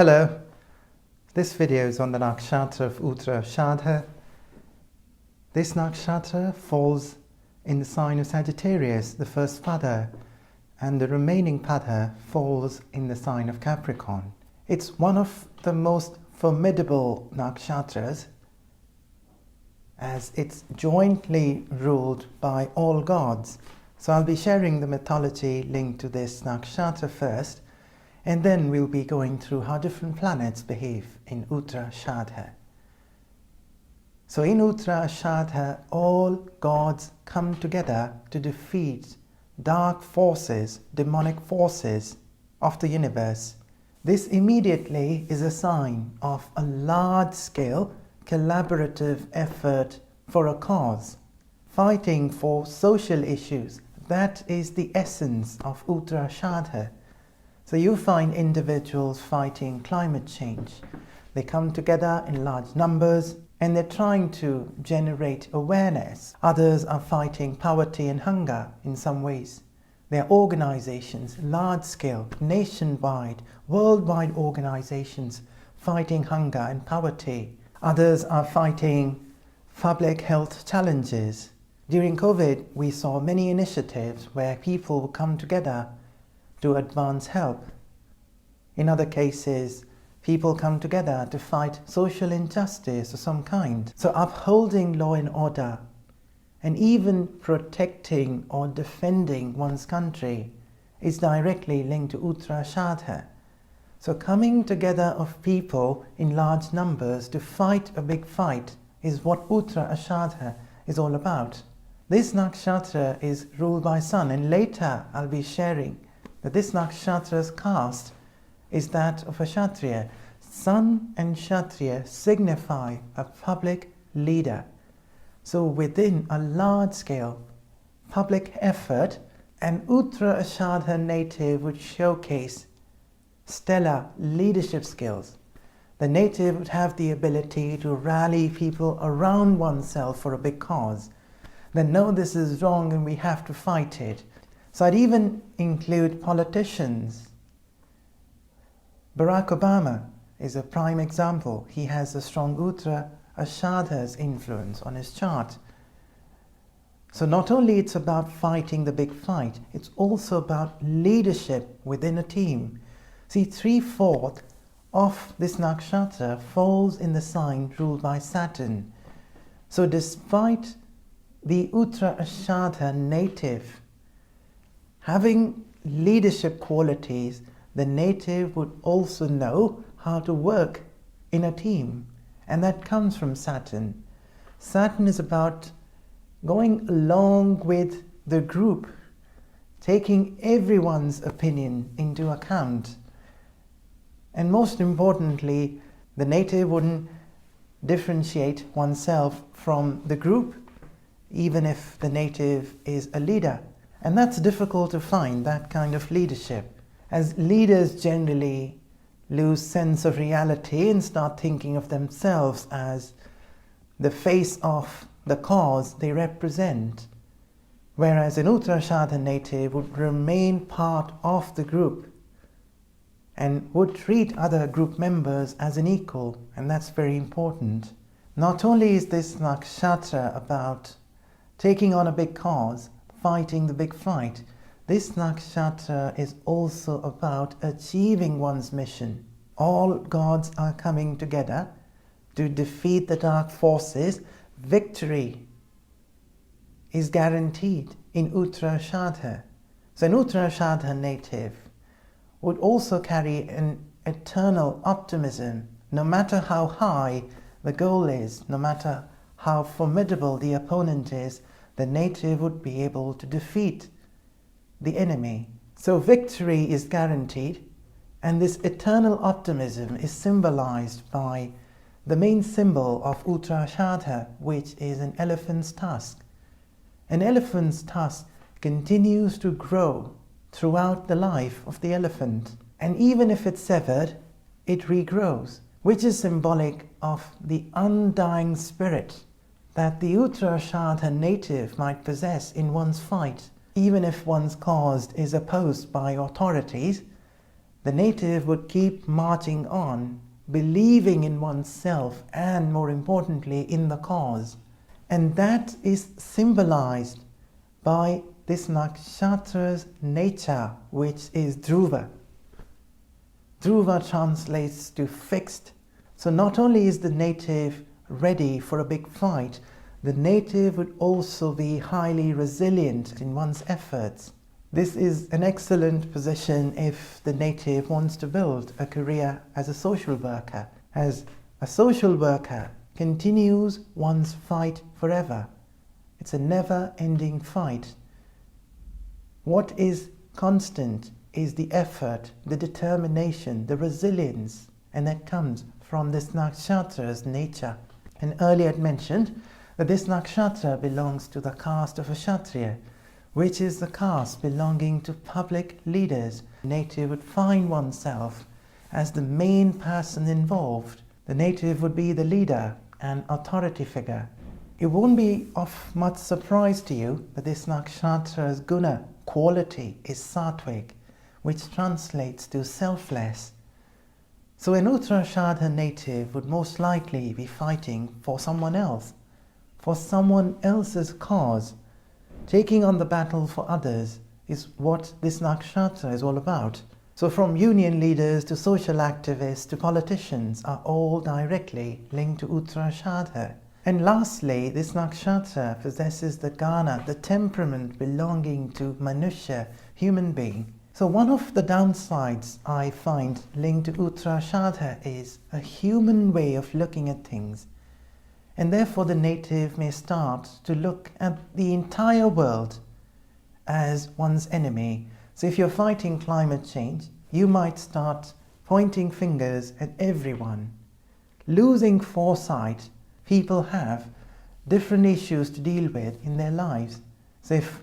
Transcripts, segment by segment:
Hello, this video is on the Nakshatra of Uttara Ashadha. This Nakshatra falls in the sign of Sagittarius, the first pada, and the remaining pada falls in the sign of Capricorn. It's one of the most formidable Nakshatras, as it's jointly ruled by all gods. So I'll be sharing the mythology linked to this Nakshatra first, and then we'll be going through how different planets behave in Uttara Ashadha. So in Uttara Ashadha, all gods come together to defeat dark forces, demonic forces of the universe. This immediately is a sign of a large-scale collaborative effort for a cause, fighting for social issues. That is the essence of Uttara Ashadha. So you find individuals fighting climate change. They come together in large numbers and they're trying to generate awareness. Others are fighting poverty and hunger in some ways. There are organizations, large-scale, nationwide, worldwide organizations fighting hunger and poverty. Others are fighting public health challenges. During COVID, we saw many initiatives where people come together to advance help. In other cases, people come together to fight social injustice of some kind. So upholding law and order, and even protecting or defending one's country, is directly linked to Uttara Ashadha. So coming together of people in large numbers to fight a big fight is what Uttara Ashadha is all about. This nakshatra is ruled by Sun, and later I'll be sharing that this nakshatra's caste is that of a Kshatriya. Sun and Kshatriya signify a public leader. So within a large-scale public effort, an Uttara Ashadha native would showcase stellar leadership skills. The native would have the ability to rally people around oneself for a big cause. They know this is wrong and we have to fight it. So I'd even include politicians. Barack Obama is a prime example. He has a strong Uttara Ashadha's influence on his chart. So not only it's about fighting the big fight, it's also about leadership within a team. See, 3/4 of this nakshatra falls in the sign ruled by Saturn. So despite the Uttara Ashadha native having leadership qualities, the native would also know how to work in a team, and that comes from Saturn. Saturn is about going along with the group, taking everyone's opinion into account. And most importantly, the native wouldn't differentiate oneself from the group, even if the native is a leader. And that's difficult to find, that kind of leadership, as leaders generally lose sense of reality and start thinking of themselves as the face of the cause they represent, whereas an Uttara Ashadha native would remain part of the group and would treat other group members as an equal, and that's very important. Not only is this nakshatra about taking on a big cause, fighting the big fight, this nakshatra is also about achieving one's mission. All gods are coming together to defeat the dark forces. Victory is guaranteed in Uttara Ashadha. So an Uttara Ashadha native would also carry an eternal optimism. No matter how high the goal is, no matter how formidable the opponent is, the native would be able to defeat the enemy. So victory is guaranteed, and this eternal optimism is symbolized by the main symbol of Uttara Ashadha, which is an elephant's tusk. An elephant's tusk continues to grow throughout the life of the elephant, and even if it's severed, it regrows, which is symbolic of the undying spirit that the Uttara Ashadha native might possess in one's fight. Even if one's cause is opposed by authorities, the native would keep marching on, believing in oneself and, more importantly, in the cause. And that is symbolized by this nakshatra's nature, which is Dhruva. Dhruva translates to fixed. So not only is the native ready for a big fight, the native would also be highly resilient in one's efforts. This is an excellent position if the native wants to build a career as a social worker. As a social worker continues one's fight forever. It's a never-ending fight. What is constant is the effort, the determination, the resilience, and that comes from this nakshatra's nature. And earlier I mentioned that this nakshatra belongs to the caste of a Kshatriya, which is the caste belonging to public leaders. The native would find oneself as the main person involved. The native would be the leader and authority figure. It won't be of much surprise to you that this nakshatra's guna quality is Satwik, which translates to selfless. So an Uttara Ashadha native would most likely be fighting for someone else, for someone else's cause. Taking on the battle for others is what this nakshatra is all about. So from union leaders to social activists to politicians are all directly linked to Uttara Ashadha. And lastly, this nakshatra possesses the gana, the temperament belonging to Manusya, human being. So one of the downsides I find linked to Uttara Ashadha is a human way of looking at things. And therefore the native may start to look at the entire world as one's enemy. So if you're fighting climate change, you might start pointing fingers at everyone. Losing foresight, people have different issues to deal with in their lives. So if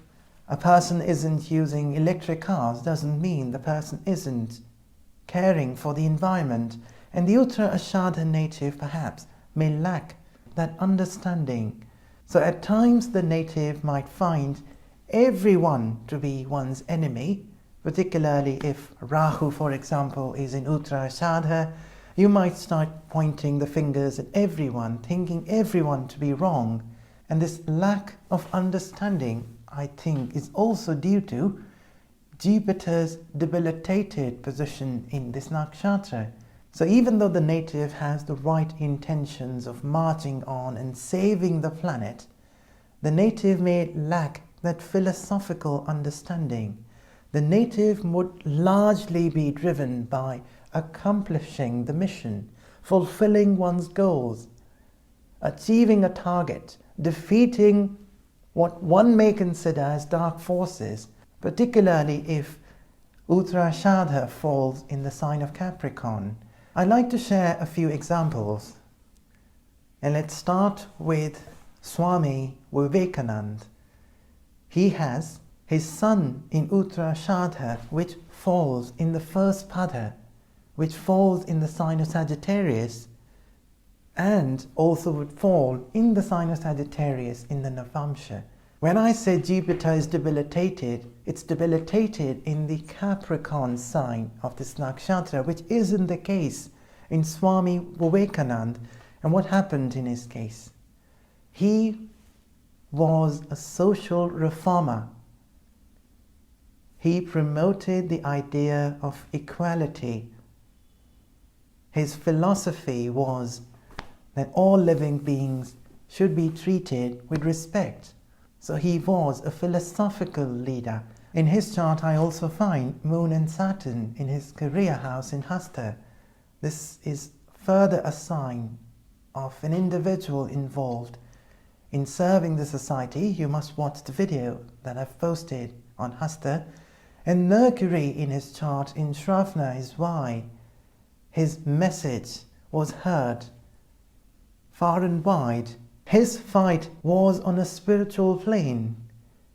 a person isn't using electric cars, doesn't mean the person isn't caring for the environment. And the Uttara Ashadha native perhaps may lack that understanding. So at times the native might find everyone to be one's enemy, particularly if Rahu, for example, is in Uttara Ashadha. You might start pointing the fingers at everyone, thinking everyone to be wrong. And this lack of understanding, I think, is also due to Jupiter's debilitated position in this nakshatra. So even though the native has the right intentions of marching on and saving the planet, the native may lack that philosophical understanding. The native would largely be driven by accomplishing the mission, fulfilling one's goals, achieving a target, defeating what one may consider as dark forces, particularly if Uttara Ashadha falls in the sign of Capricorn. I'd like to share a few examples. And let's start with Swami Vivekananda. He has his sun in Uttara Ashadha, which falls in the first pada, which falls in the sign of Sagittarius, and also would fall in the sign of Sagittarius in the Navamsha. When I say Jupiter is debilitated, it's debilitated in the Capricorn sign of this nakshatra, which isn't the case in Swami Vivekananda. And what happened in his case? He was a social reformer. He promoted the idea of equality. His philosophy was that all living beings should be treated with respect. So he was a philosophical leader. In his chart I also find Moon and Saturn in his career house in Hasta. This is further a sign of an individual involved in serving the society. You must watch the video that I've posted on Hasta. And Mercury in his chart in Shravana is why his message was heard far and wide. His fight was on a spiritual plane.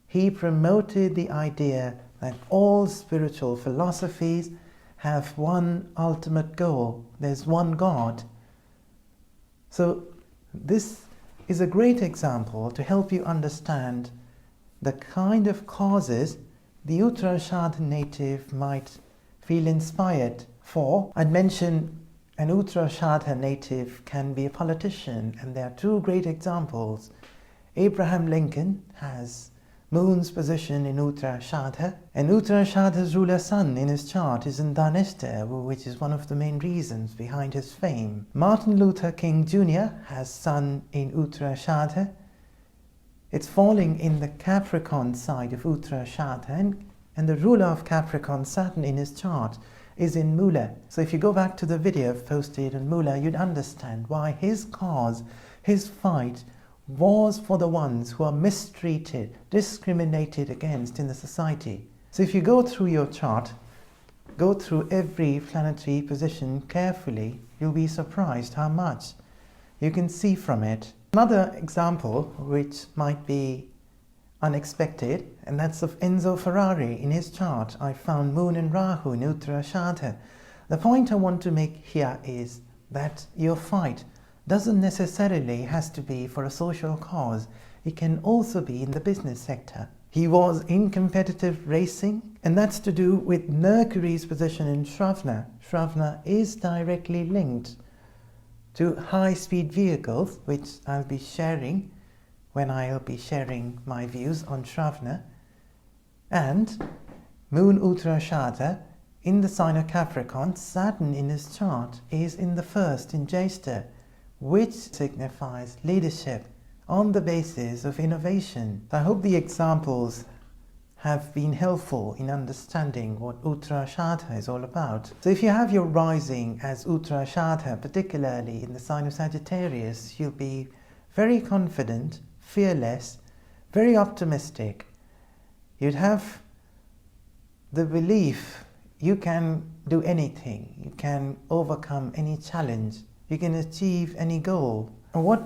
He promoted the idea that all spiritual philosophies have one ultimate goal. There's one God. So this is a great example to help you understand the kind of causes the Uttara Ashadha native might feel inspired for. I'd mention an Uttara Ashadha native can be a politician, and there are two great examples. Abraham Lincoln has Moon's position in Uttara Ashadha, and Uttara Ashadha's ruler sun in his chart is in Dhanishta, which is one of the main reasons behind his fame. Martin Luther King Jr. has sun in Uttara Ashadha. It's falling in the Capricorn side of Uttara Ashadha, and the ruler of Capricorn, Saturn, in his chart is in Mula. So if you go back to the video I've posted on Mula, you'd understand why his cause, his fight, was for the ones who are mistreated, discriminated against in the society. So if you go through your chart, go through every planetary position carefully, you'll be surprised how much you can see from it. Another example, which might be unexpected, and that's of Enzo Ferrari. In his chart, I found Moon and Rahu in Uttara Ashadha. The point I want to make here is that your fight doesn't necessarily has to be for a social cause. It can also be in the business sector. He was in competitive racing, and that's to do with Mercury's position in Shravana. Shravana is directly linked to high-speed vehicles, which I'll be sharing when I'll be sharing my views on Shravana. And Moon Uttara Ashadha in the sign of Capricorn, Saturn in his chart is in the first in Jyeshta, which signifies leadership on the basis of innovation. I hope the examples have been helpful in understanding what Uttara Ashadha is all about. So if you have your rising as Uttara Ashadha, particularly in the sign of Sagittarius, you'll be very confident, fearless, very optimistic. You'd have the belief you can do anything, you can overcome any challenge, you can achieve any goal. And what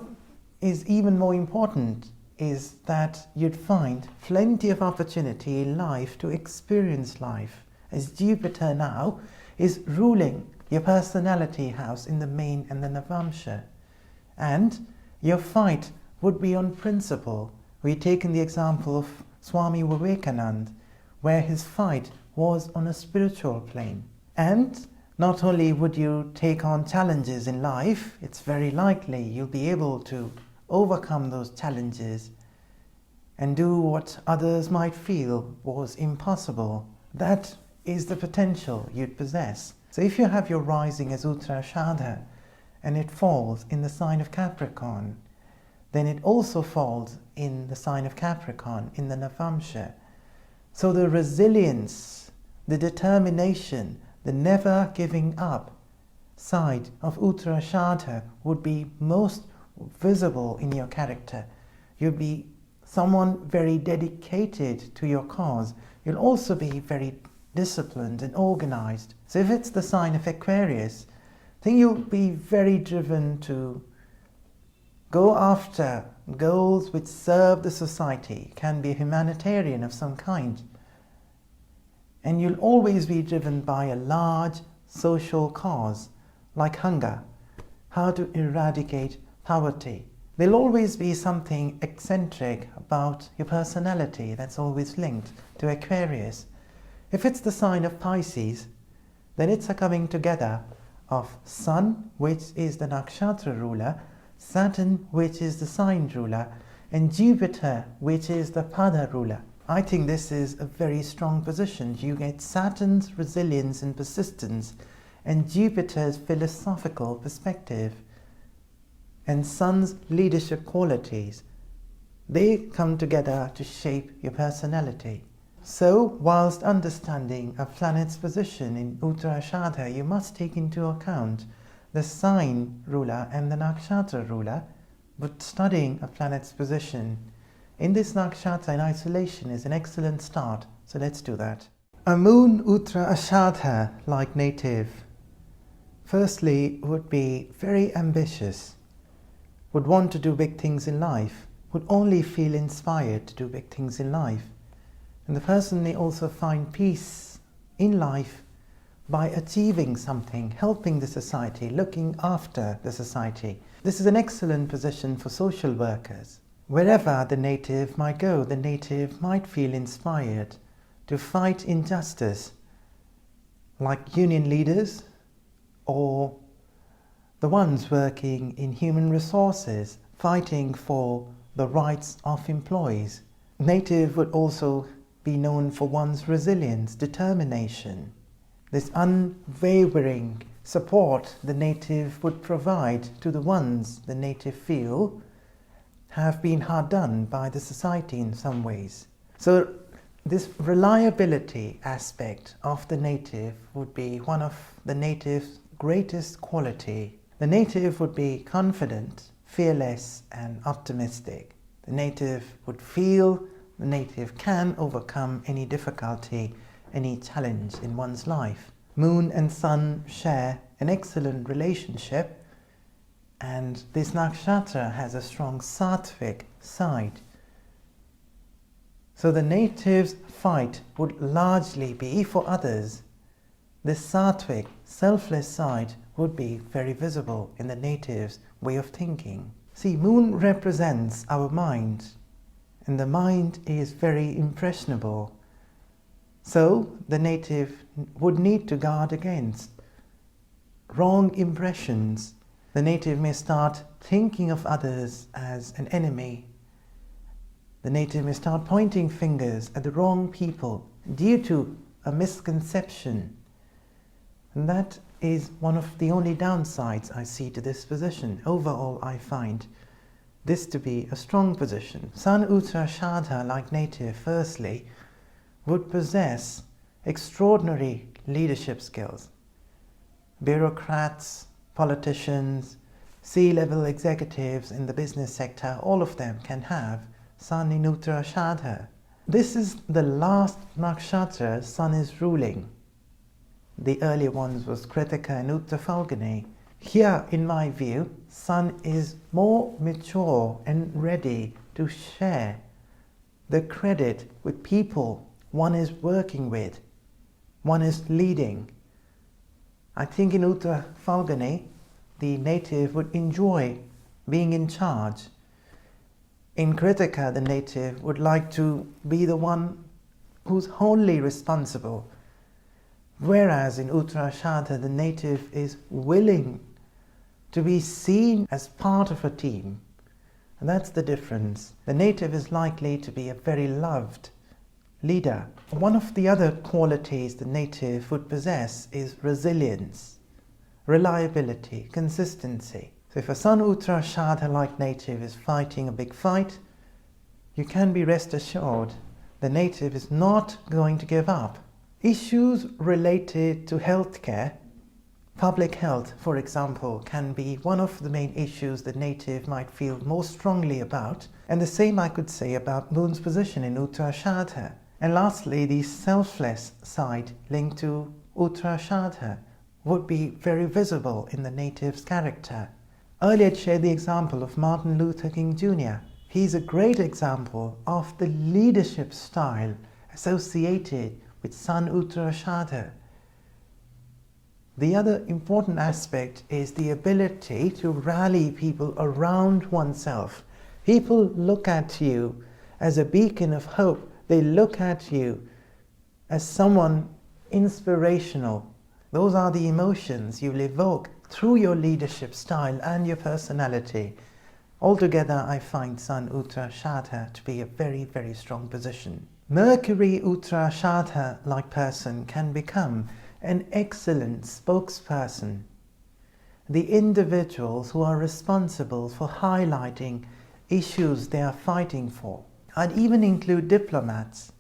is even more important is that you'd find plenty of opportunity in life to experience life, as Jupiter now is ruling your personality house in the main and the Navamsha. And your fight would be on principle. We've taken the example of Swami Vivekananda, where his fight was on a spiritual plane. And not only would you take on challenges in life, it's very likely you'll be able to overcome those challenges and do what others might feel was impossible. That is the potential you'd possess. So if you have your rising as Uttara Ashadha and it falls in the sign of Capricorn, then it also falls in the sign of Capricorn, in the Navamsha. So the resilience, the determination, the never giving up side of Uttara Ashadha would be most visible in your character. You'll be someone very dedicated to your cause. You'll also be very disciplined and organized. So if it's the sign of Aquarius, I think you'll be very driven to go after goals which serve the society. It can be a humanitarian of some kind. And you'll always be driven by a large social cause, like hunger, how to eradicate poverty. There'll always be something eccentric about your personality that's always linked to Aquarius. If it's the sign of Pisces, then it's a coming together of Sun, which is the Nakshatra ruler, Saturn, which is the sign ruler, and Jupiter, which is the Pada ruler. I think this is a very strong position. You get Saturn's resilience and persistence, and Jupiter's philosophical perspective, and Sun's leadership qualities. They come together to shape your personality. So, whilst understanding a planet's position in Uttara Ashadha, you must take into account the sign ruler and the nakshatra ruler, but studying a planet's position in this nakshatra in isolation is an excellent start, so let's do that. A moon Uttara Ashadha like native, firstly, would be very ambitious, would want to do big things in life, would only feel inspired to do big things in life. And the person may also find peace in life by achieving something, helping the society, looking after the society. This is an excellent position for social workers. Wherever the native might go, the native might feel inspired to fight injustice like union leaders or the ones working in human resources, fighting for the rights of employees. Native would also be known for one's resilience, determination. This unwavering support the native would provide to the ones the native feel have been hard done by the society in some ways. So this reliability aspect of the native would be one of the native's greatest quality. The native would be confident, fearless and optimistic. The native would feel the native can overcome any difficulty, any challenge in one's life. Moon and Sun share an excellent relationship, and this nakshatra has a strong Satwik side. So the native's fight would largely be for others. This Satwik, selfless side would be very visible in the native's way of thinking. See, Moon represents our mind, and the mind is very impressionable. So the native would need to guard against wrong impressions. The native may start thinking of others as an enemy. The native may start pointing fingers at the wrong people due to a misconception. And that is one of the only downsides I see to this position. Overall, I find this to be a strong position. Sun Uttara Ashadha, like native, firstly, would possess extraordinary leadership skills. Bureaucrats, politicians, C-level executives in the business sector, all of them can have Sun in Uttara Ashadha. This is the last nakshatra Sun is ruling. The earlier ones was Kritika and Uttara Phalguni. Here, in my view, Sun is more mature and ready to share the credit with people one is working with, one is leading. I think in Uttara Phalguni, the native would enjoy being in charge. In Kritika, the native would like to be the one who's wholly responsible. Whereas in Uttara Ashadha, the native is willing to be seen as part of a team. And that's the difference. The native is likely to be a very loved leader. One of the other qualities the native would possess is resilience, reliability, consistency. So if a Sun Uttara Ashadha like native is fighting a big fight, you can be rest assured the native is not going to give up. Issues related to healthcare, public health, for example, can be one of the main issues the native might feel most strongly about, and the same I could say about Moon's position in Uttara Ashadha. And lastly, the selfless side linked to Uttara Ashadha would be very visible in the native's character. Earlier I shared the example of Martin Luther King Jr. He's a great example of the leadership style associated with Sun Uttara Ashadha. The other important aspect is the ability to rally people around oneself. People look at you as a beacon of hope. They look at you as someone inspirational. Those are the emotions you will evoke through your leadership style and your personality. Altogether, I find Sun Uttara Ashadha to be a very, very strong position. Mercury Uttara Ashadha like person can become an excellent spokesperson. The individuals who are responsible for highlighting issues they are fighting for. I'd even include diplomats,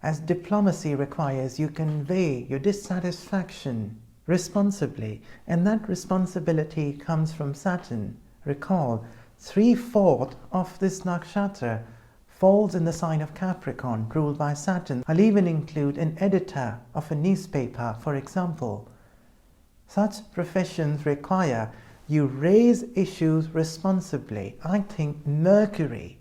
as diplomacy requires you convey your dissatisfaction responsibly, and that responsibility comes from Saturn. Recall, 3/4 of this nakshatra falls in the sign of Capricorn, ruled by Saturn. I'll even include an editor of a newspaper, for example. Such professions require you raise issues responsibly. I think Mercury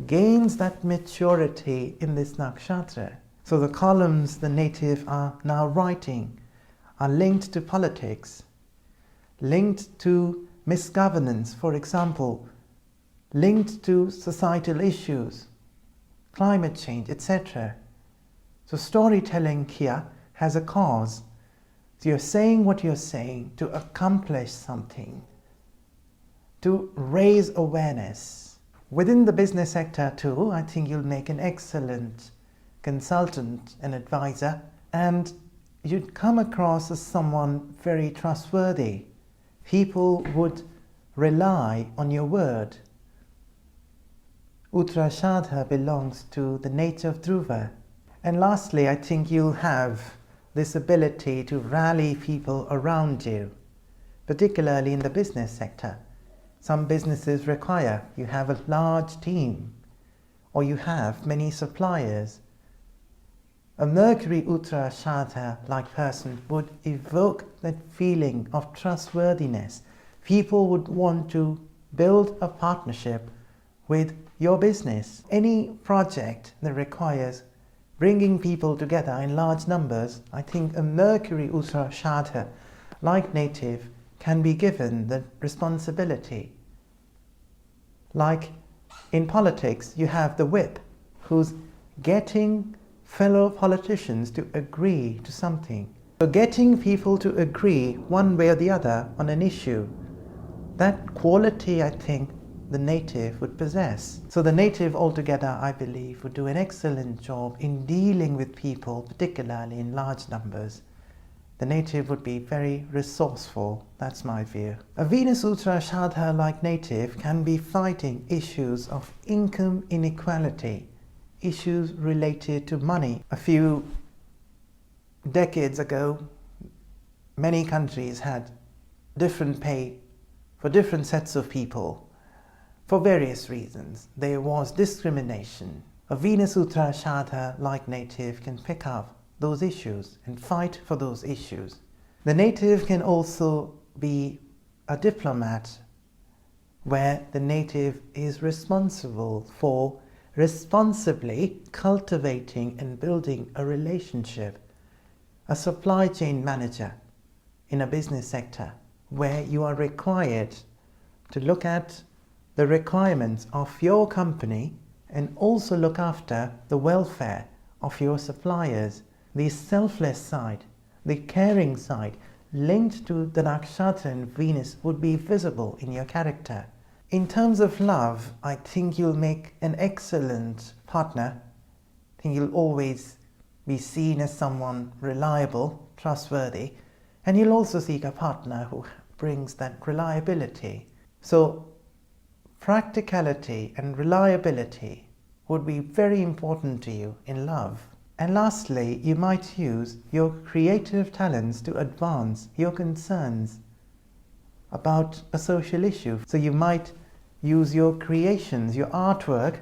gains that maturity in this nakshatra. So the columns the native are now writing are linked to politics, linked to misgovernance, for example, linked to societal issues, climate change, etc. So storytelling here has a cause. So you're saying what you're saying to accomplish something, to raise awareness. Within the business sector too, I think you'll make an excellent consultant and advisor, and you'd come across as someone very trustworthy. People would rely on your word. Uttara Ashadha belongs to the nature of Dhruva. And lastly, I think you'll have this ability to rally people around you, particularly in the business sector. Some businesses require you have a large team, or you have many suppliers. A Mercury Uttara Ashadha-like person would evoke that feeling of trustworthiness. People would want to build a partnership with your business. Any project that requires bringing people together in large numbers, I think a Mercury Uttara Ashadha-like native can be given the responsibility. Like in politics, you have the whip who's getting fellow politicians to agree to something. So getting people to agree one way or the other on an issue, that quality I think the native would possess. So the native altogether, I believe, would do an excellent job in dealing with people, particularly in large numbers. The native would be very resourceful, that's my view. A Venus Uttara Ashadha-like native can be fighting issues of income inequality, issues related to money. A few decades ago, many countries had different pay for different sets of people. For various reasons, there was discrimination. A Venus Uttara Ashadha-like native can pick up those issues and fight for those issues. The native can also be a diplomat, where the native is responsible for responsibly cultivating and building a relationship. A supply chain manager in a business sector, where you are required to look at the requirements of your company and also look after the welfare of your suppliers. The selfless side, the caring side, linked to the Nakshatra and Venus would be visible in your character. In terms of love, I think you'll make an excellent partner. I think you'll always be seen as someone reliable, trustworthy, and you'll also seek a partner who brings that reliability. So practicality and reliability would be very important to you in love. And lastly, you might use your creative talents to advance your concerns about a social issue. So you might use your creations, your artwork,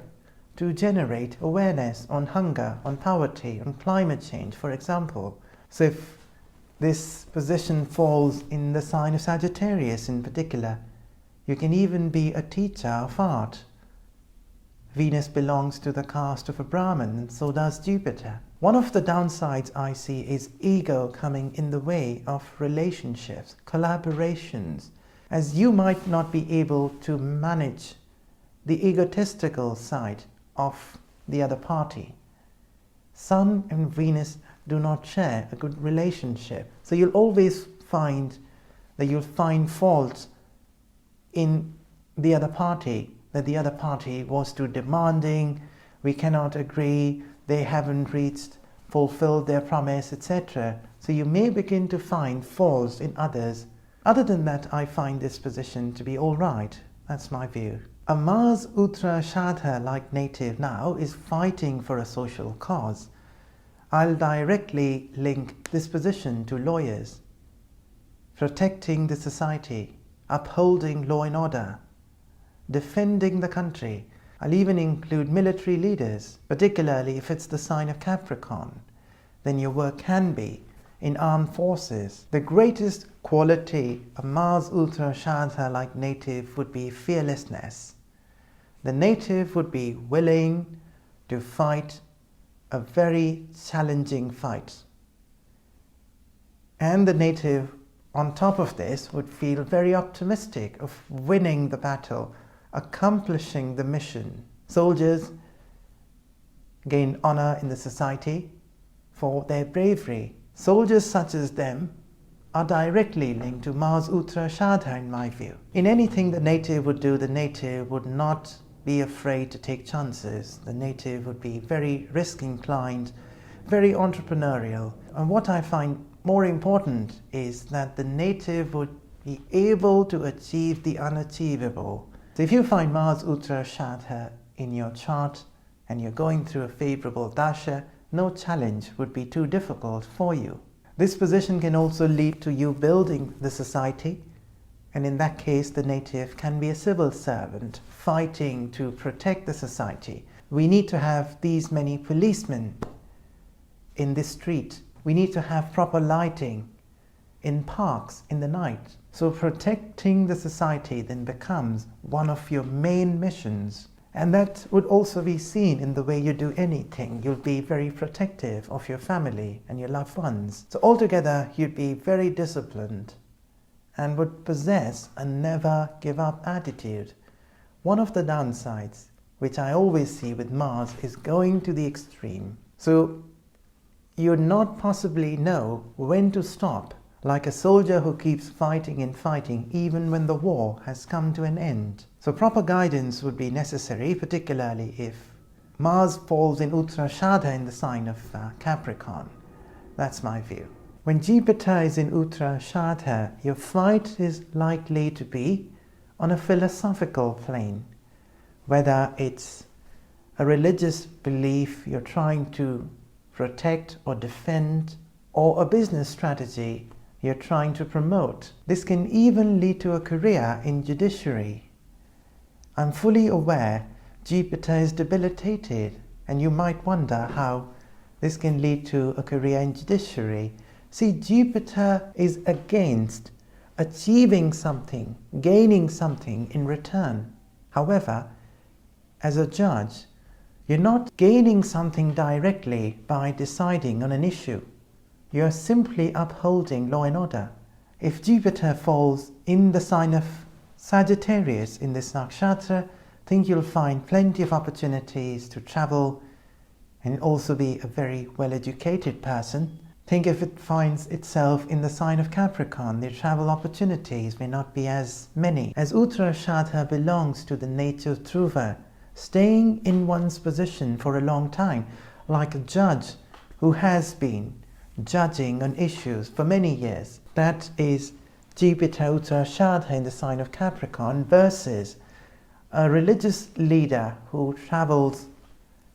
to generate awareness on hunger, on poverty, on climate change, for example. So if this position falls in the sign of Sagittarius in particular, you can even be a teacher of art. Venus belongs to the caste of a Brahmin, and so does Jupiter. One of the downsides I see is ego coming in the way of relationships, collaborations, as you might not be able to manage the egotistical side of the other party. Sun and Venus do not share a good relationship, so you'll always find that you'll find faults in the other party, that the other party was too demanding, we cannot agree, they haven't fulfilled their promise, etc. So you may begin to find faults in others. Other than that, I find this position to be all right. That's my view. A Mars Uttara Ashadha-like native now is fighting for a social cause. I'll directly link this position to lawyers, protecting the society, upholding law and order, defending the country. I'll even include military leaders, particularly if it's the sign of Capricorn. Then your work can be in armed forces. The greatest quality a Mars Uttara Ashadha-like native would be fearlessness. The native would be willing to fight a very challenging fight. And the native, on top of this, would feel very optimistic of winning the battle, accomplishing the mission. Soldiers gain honor in the society for their bravery. Soldiers such as them are directly linked to Mars Uttara Ashadha in my view. In anything the native would do, the native would not be afraid to take chances. The native would be very risk inclined, very entrepreneurial. And what I find more important is that the native would be able to achieve the unachievable. So if you find Mars Uttara Ashadha in your chart and you're going through a favorable dasha, no challenge would be too difficult for you. This position can also lead to you building the society, and in that case the native can be a civil servant fighting to protect the society. We need to have these many policemen in this street. We need to have proper lighting in parks in the night. So protecting the society then becomes one of your main missions. And that would also be seen in the way you do anything. You'll be very protective of your family and your loved ones. So altogether, you'd be very disciplined and would possess a never give up attitude. One of the downsides, which I always see with Mars, is going to the extreme. So you'd not possibly know when to stop, like a soldier who keeps fighting and fighting even when the war has come to an end. So proper guidance would be necessary, particularly if Mars falls in Uttara Ashadha in the sign of Capricorn. That's my view. When Jupiter is in Uttara Ashadha, your fight is likely to be on a philosophical plane, whether it's a religious belief you're trying to protect or defend, or a business strategy you're trying to promote. This can even lead to a career in judiciary. I'm fully aware Jupiter is debilitated, and you might wonder how this can lead to a career in judiciary. See, Jupiter is against achieving something, gaining something in return. However, as a judge, you're not gaining something directly by deciding on an issue. You're simply upholding law and order. If Jupiter falls in the sign of Sagittarius in this nakshatra, I think you'll find plenty of opportunities to travel and also be a very well-educated person. Think if it finds itself in the sign of Capricorn, the travel opportunities may not be as many. As Uttara Ashadha belongs to the nature of Dhruva, staying in one's position for a long time, like a judge who has been judging on issues for many years. That is Jupiter Uttara Ashadha in the sign of Capricorn versus a religious leader who travels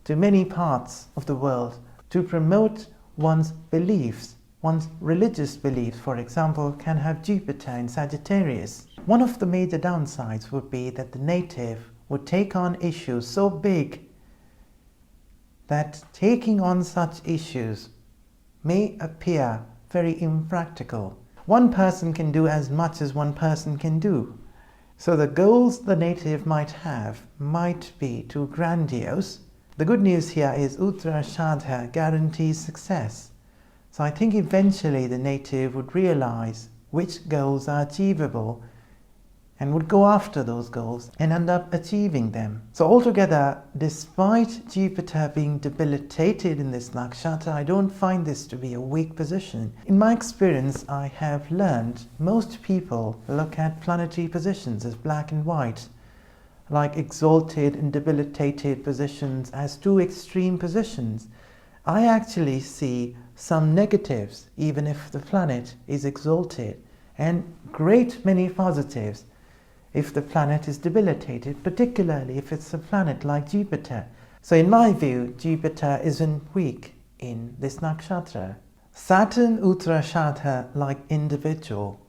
to many parts of the world to promote one's beliefs. One's religious beliefs, for example, can have Jupiter in Sagittarius. One of the major downsides would be that the native would take on issues so big that taking on such issues may appear very impractical. One person can do as much as one person can do. So the goals the native might have might be too grandiose. The good news here is Uttara Ashadha guarantees success. So I think eventually the native would realize which goals are achievable and would go after those goals and end up achieving them. So altogether, despite Jupiter being debilitated in this nakshatra, I don't find this to be a weak position. In my experience, I have learned most people look at planetary positions as black and white, like exalted and debilitated positions as two extreme positions. I actually see some negatives, even if the planet is exalted, and great many positives if the planet is debilitated, particularly if it's a planet like Jupiter. So in my view, Jupiter isn't weak in this nakshatra. Saturn Uttara Ashadha, like individual,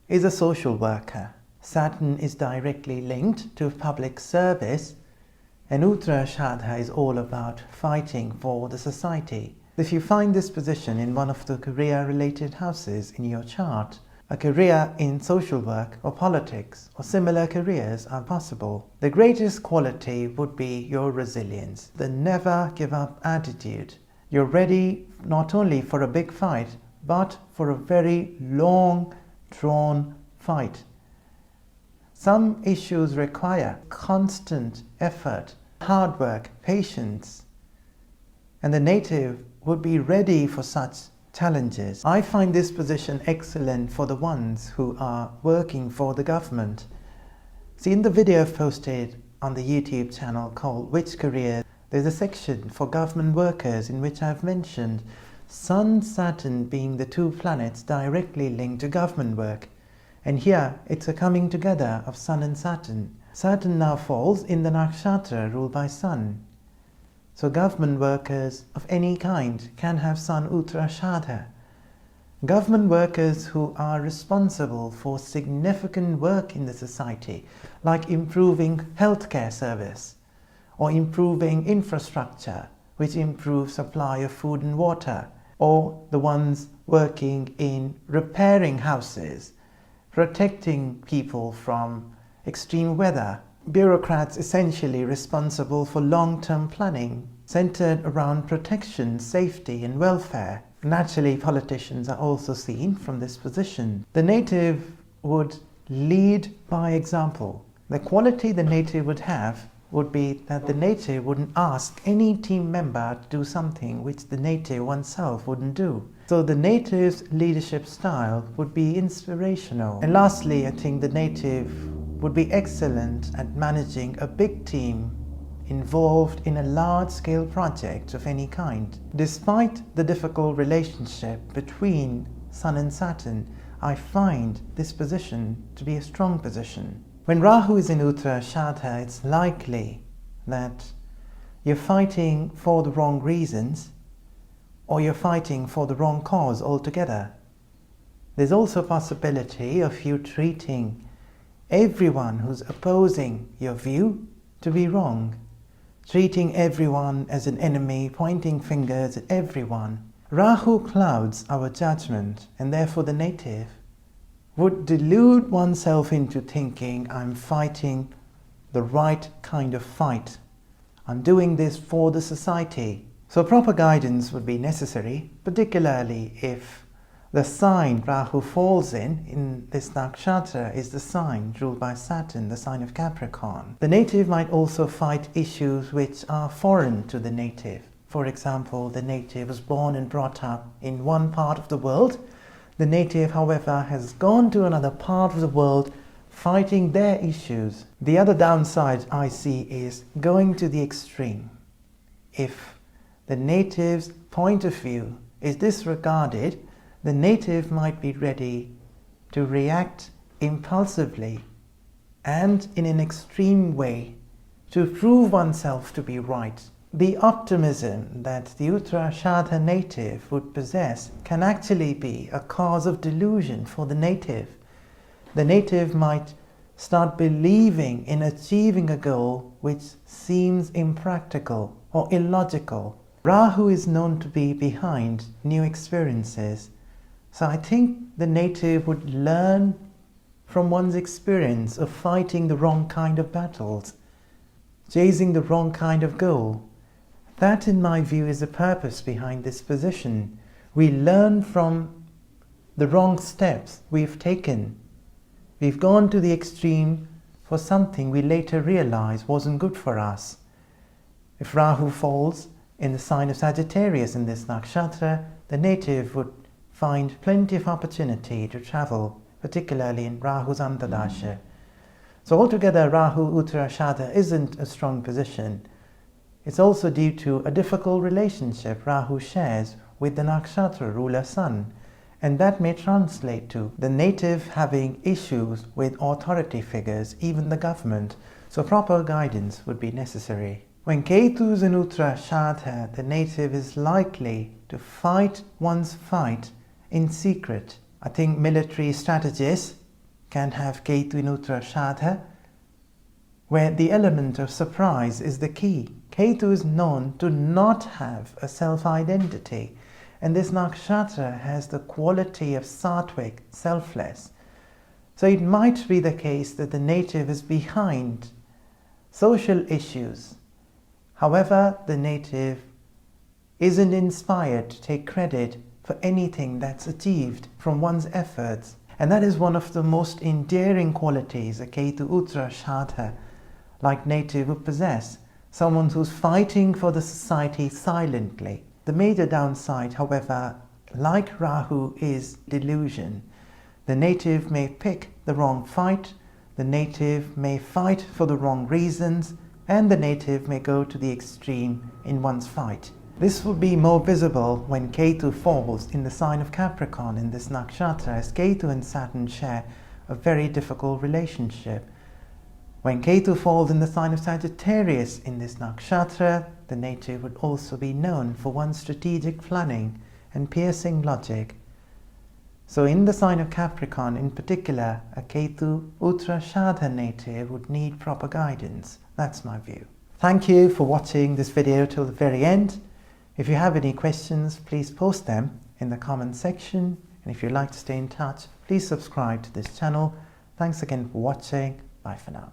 is a social worker. Saturn is directly linked to public service, and Uttara Ashadha is all about fighting for the society. If you find this position in one of the career-related houses in your chart, a career in social work or politics or similar careers are possible. The greatest quality would be your resilience, the never give up attitude. You're ready not only for a big fight, but for a very long, drawn fight. Some issues require constant effort, hard work, patience, and the native would be ready for such challenges. I find this position excellent for the ones who are working for the government. See, in the video I've posted on the YouTube channel called Which Career, there's a section for government workers in which I've mentioned Sun, Saturn being the two planets directly linked to government work. And here it's a coming together of Sun and Saturn. Saturn now falls in the Nakshatra ruled by Sun. So government workers of any kind can have Sun Uttara Ashadha. Government workers who are responsible for significant work in the society, like improving healthcare service or improving infrastructure, which improves supply of food and water, or the ones working in repairing houses, protecting people from extreme weather. Bureaucrats essentially responsible for long-term planning, centered around protection, safety and welfare. Naturally, politicians are also seen from this position. The native would lead by example. The quality the native would have would be that the native wouldn't ask any team member to do something which the native oneself wouldn't do. So the native's leadership style would be inspirational. And lastly, I think the native would be excellent at managing a big team involved in a large-scale project of any kind. Despite the difficult relationship between Sun and Saturn, I find this position to be a strong position. When Rahu is in Uttara Ashadha, it's likely that you're fighting for the wrong reasons or you're fighting for the wrong cause altogether. There's also a possibility of you treating everyone who's opposing your view to be wrong, treating everyone as an enemy, pointing fingers at everyone. Rahu clouds our judgment, and therefore the native would delude oneself into thinking, I'm fighting the right kind of fight. I'm doing this for the society. So proper guidance would be necessary, particularly if the sign Rahu falls in this nakshatra is the sign ruled by Saturn, the sign of Capricorn. The native might also fight issues which are foreign to the native. For example, the native was born and brought up in one part of the world. The native, however, has gone to another part of the world fighting their issues. The other downside I see is going to the extreme. If the native's point of view is disregarded, the native might be ready to react impulsively and in an extreme way to prove oneself to be right. The optimism that the Uttara Ashadha native would possess can actually be a cause of delusion for the native. The native might start believing in achieving a goal which seems impractical or illogical. Rahu is known to be behind new experiences. So I think the native would learn from one's experience of fighting the wrong kind of battles, chasing the wrong kind of goal. That, in my view, is the purpose behind this position. We learn from the wrong steps we've taken. We've gone to the extreme for something we later realize wasn't good for us. If Rahu falls in the sign of Sagittarius in this nakshatra, the native would find plenty of opportunity to travel, particularly in Rahu's Antardasha. So altogether, Rahu Uttara Ashadha isn't a strong position. It's also due to a difficult relationship Rahu shares with the nakshatra ruler Sun, and that may translate to the native having issues with authority figures, even the government, so proper guidance would be necessary. When Ketu is in Uttara Ashadha, the native is likely to fight one's fight in secret. I think military strategists can have Ketu in Uttara Ashadha, where the element of surprise is the key. Ketu is known to not have a self-identity, and this nakshatra has the quality of Satwik, selfless. So it might be the case that the native is behind social issues. However, the native isn't inspired to take credit for anything that's achieved from one's efforts. And that is one of the most endearing qualities a Ketu Uttara Ashadha like native would possess. Someone who's fighting for the society silently. The major downside, however, like Rahu, is delusion. The native may pick the wrong fight, the native may fight for the wrong reasons, and the native may go to the extreme in one's fight. This will be more visible when Ketu falls in the sign of Capricorn in this nakshatra, as Ketu and Saturn share a very difficult relationship. When Ketu falls in the sign of Sagittarius in this nakshatra, the native would also be known for one's strategic planning and piercing logic. So in the sign of Capricorn in particular, a Ketu Uttara Ashadha native would need proper guidance. That's my view. Thank you for watching this video till the very end. If you have any questions, please post them in the comment section. And if you'd like to stay in touch, please subscribe to this channel. Thanks again for watching. Bye for now.